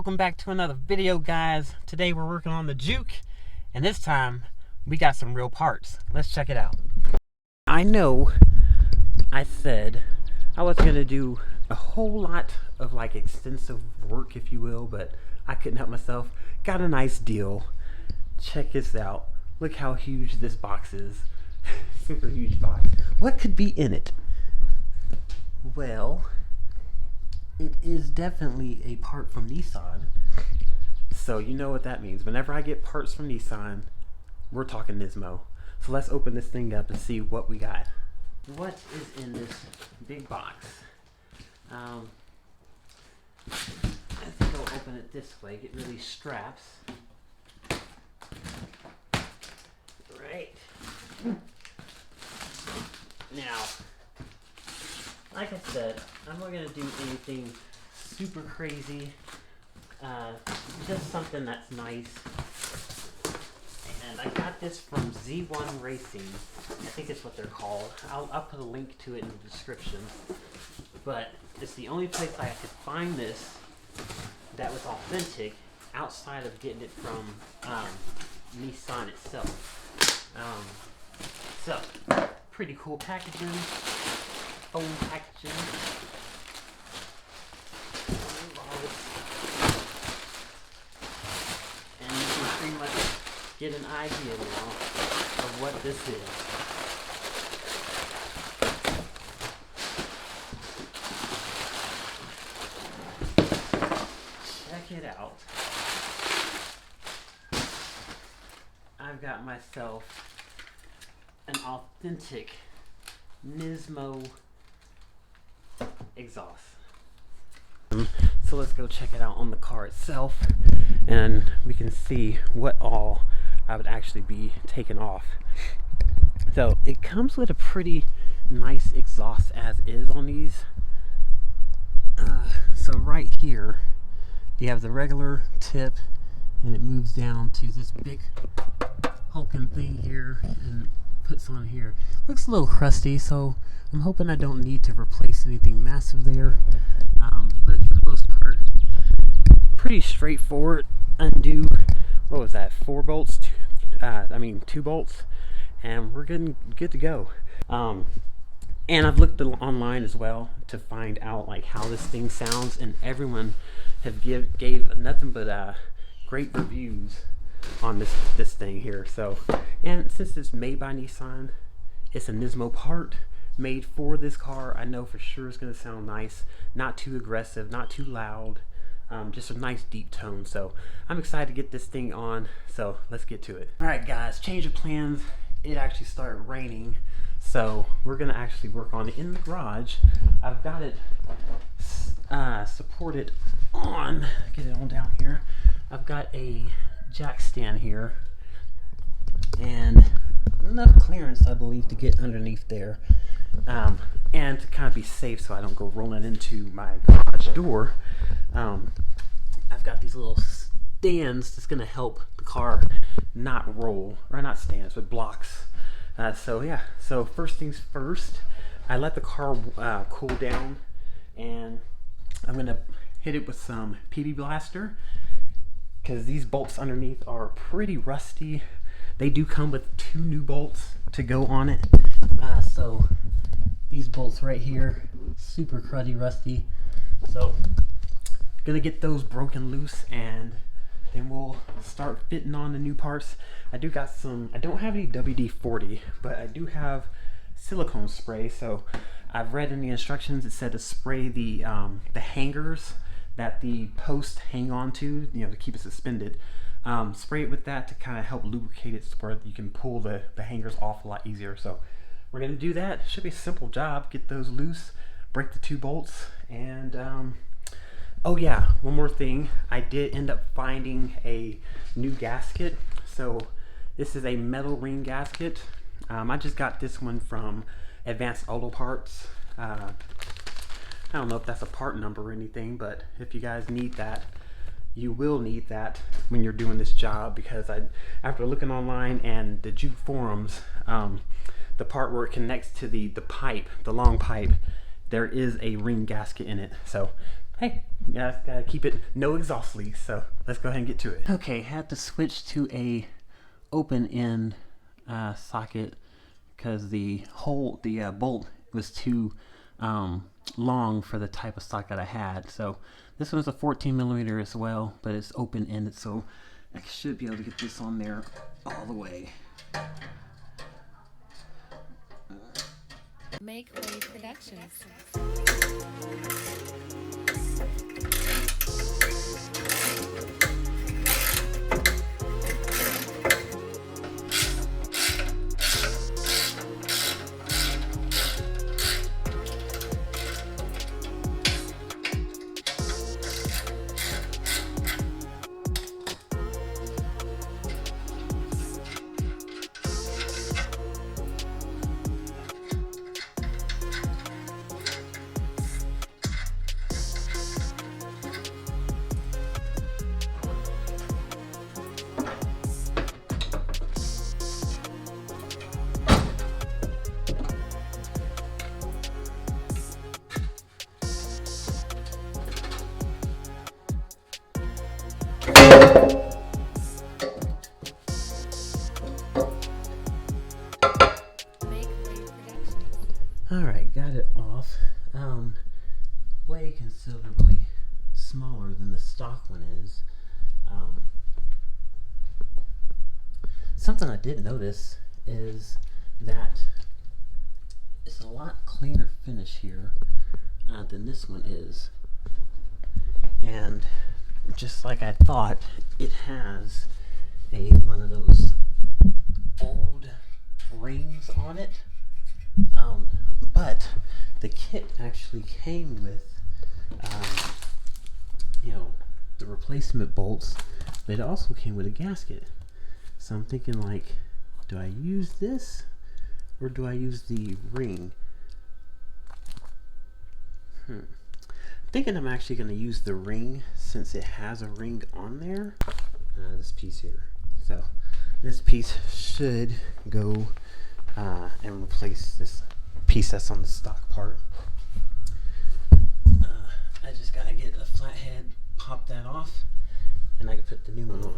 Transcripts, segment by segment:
Welcome back to another video, guys. Today we're working on the Juke, and this time we got some real parts. Let's check it out. I know I said I was gonna do a whole lot of like extensive work, if you will, but I couldn't help myself. Got a nice deal. Check this out. Look how huge this box is. Super huge box. What could be in it? Well, it is definitely a part from Nissan. So you know what that means. Whenever I get parts from Nissan, we're talking Nismo. So let's open this thing up and see what we got. What is in this big box? I think I'll open it this way, get rid of these straps. Right. Now, like I said, I'm not going to do anything super crazy. Just something that's nice. And I got this from Z1 Racing. I think it's what they're called. I'll put a link to it in the description. But it's the only place I could find this that was authentic outside of getting it from Nissan itself. So, pretty cool packaging. Foam packaging. And you can pretty much get an idea now of what this is. Check it out. I've got myself an authentic Nismo Exhaust. So let's go check it out on the car itself, and we can see what all I would actually be taking off. So it comes with a pretty nice exhaust as is on these. So right here you have the regular tip, and it moves down to this big hulking thing here and puts on here. Looks a little crusty, so I'm hoping I don't need to replace anything massive there. But for the most part, pretty straightforward. Undo, what was that, 4 bolts? 2 bolts, and we're good to go. And I've looked online as well to find out like how this thing sounds, and everyone have gave nothing but great reviews on this thing here. So, and since it's made by Nissan, it's a Nismo part made for this car. I know for sure it's going to sound nice, not too aggressive, not too loud, just a nice deep tone. So I'm excited to get this thing on, so let's get to it. All right guys, change of plans. It actually started raining, so we're going to actually work on it in the garage. I've got it supported on, get it on down here. I've got a jack stand here and enough clearance, I believe, to get underneath there, and to kind of be safe so I don't go rolling into my garage door. I've got these little stands that's going to help the car not roll, or not stands, but blocks. So yeah, so first things first, I let the car cool down, and I'm going to hit it with some PB Blaster, because these bolts underneath are pretty rusty. They do come with 2 new bolts to go on it. So these bolts right here, super cruddy rusty. So gonna get those broken loose, and then we'll start fitting on the new parts. I don't have any WD-40, but I do have silicone spray. So I've read in the instructions, it said to spray the hangers that the posts hang on to, to keep it suspended. Spray it with that to kind of help lubricate it so where you can pull the hangers off a lot easier. So we're going to do that. Should be a simple job. Get those loose, break the 2 bolts, and oh yeah, one more thing. I did end up finding a new gasket. So this is a metal ring gasket. I just got this one from Advanced Auto Parts. I don't know if that's a part number or anything, but if you guys need that, you will need that when you're doing this job, because after looking online and the Juke forums, the part where it connects to the pipe, the long pipe, there is a ring gasket in it. So hey, yeah, gotta keep it no exhaust leaks, so let's go ahead and get to it. Okay, had to switch to a open end socket because the bolt was too long for the type of socket I had. So this one's a 14 millimeter as well, but it's open ended, so I should be able to get this on there all the way. Make Way Productions. Alright, got it off. Way considerably smaller than the stock one is. Something I did notice is that it's a lot cleaner finish here than this one is. And just like I thought, it has one of those old rings on it. But the kit actually came with, the replacement bolts, but it also came with a gasket. So I'm thinking, like, do I use this or do I use the ring? Thinking I'm actually going to use the ring since it has a ring on there. This piece here. So this piece should go and replace this piece that's on the stock part. I just gotta get a flathead, pop that off, and I can put the new one on.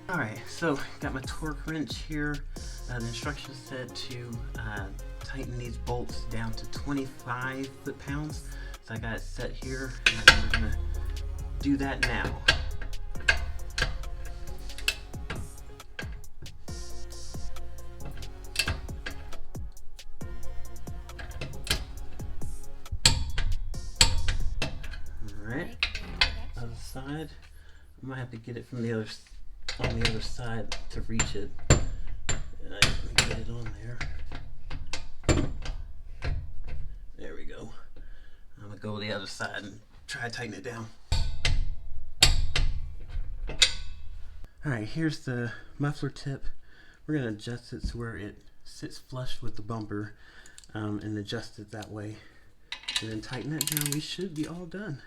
Alright, so got my torque wrench here. The instructions said to tighten these bolts down to 25 foot-pounds. So I got it set here, and we're gonna do that now. Alright, other side. I might have to get it from the on the other side to reach it. And I can get it on there. There we go. I'm gonna go to the other side and try to tighten it down. Alright, here's the muffler tip. We're gonna adjust it to where it sits flush with the bumper, and adjust it that way. And then tighten that down. We should be all done.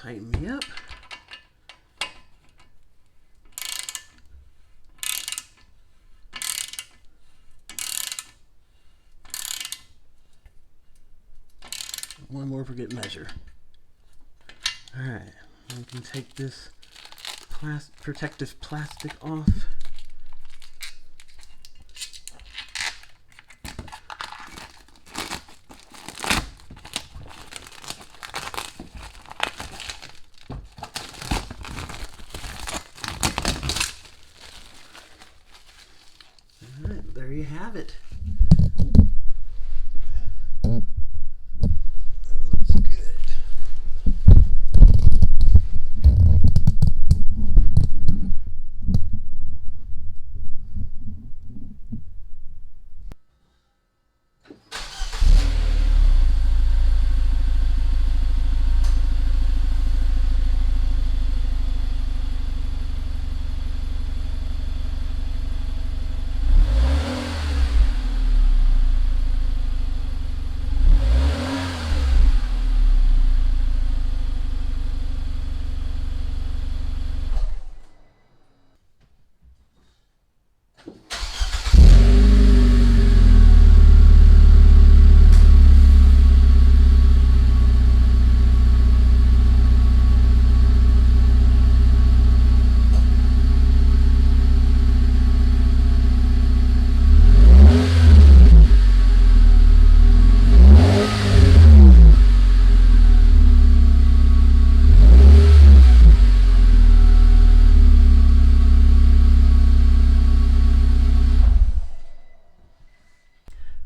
tighten me up. One more for good measure. Alright, we can take this protective plastic off. Alright, there you have it.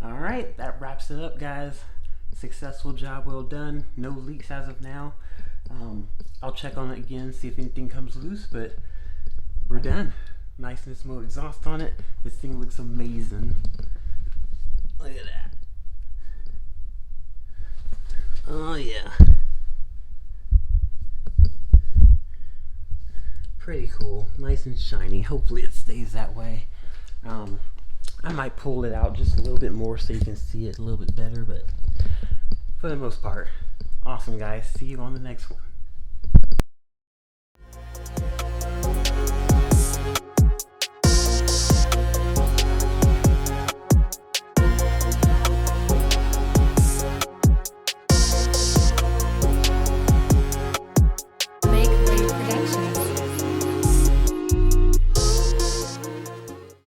Alright, that wraps it up, guys. Successful job well done. No leaks as of now. I'll check on it again, see if anything comes loose, but we're done. Nice Nismo exhaust on it. This thing looks amazing. Look at that. Oh yeah. Pretty cool. Nice and shiny. Hopefully it stays that way. I might pull it out just a little bit more so you can see it a little bit better, but for the most part, awesome, guys. See you on the next one. Make Way Productions.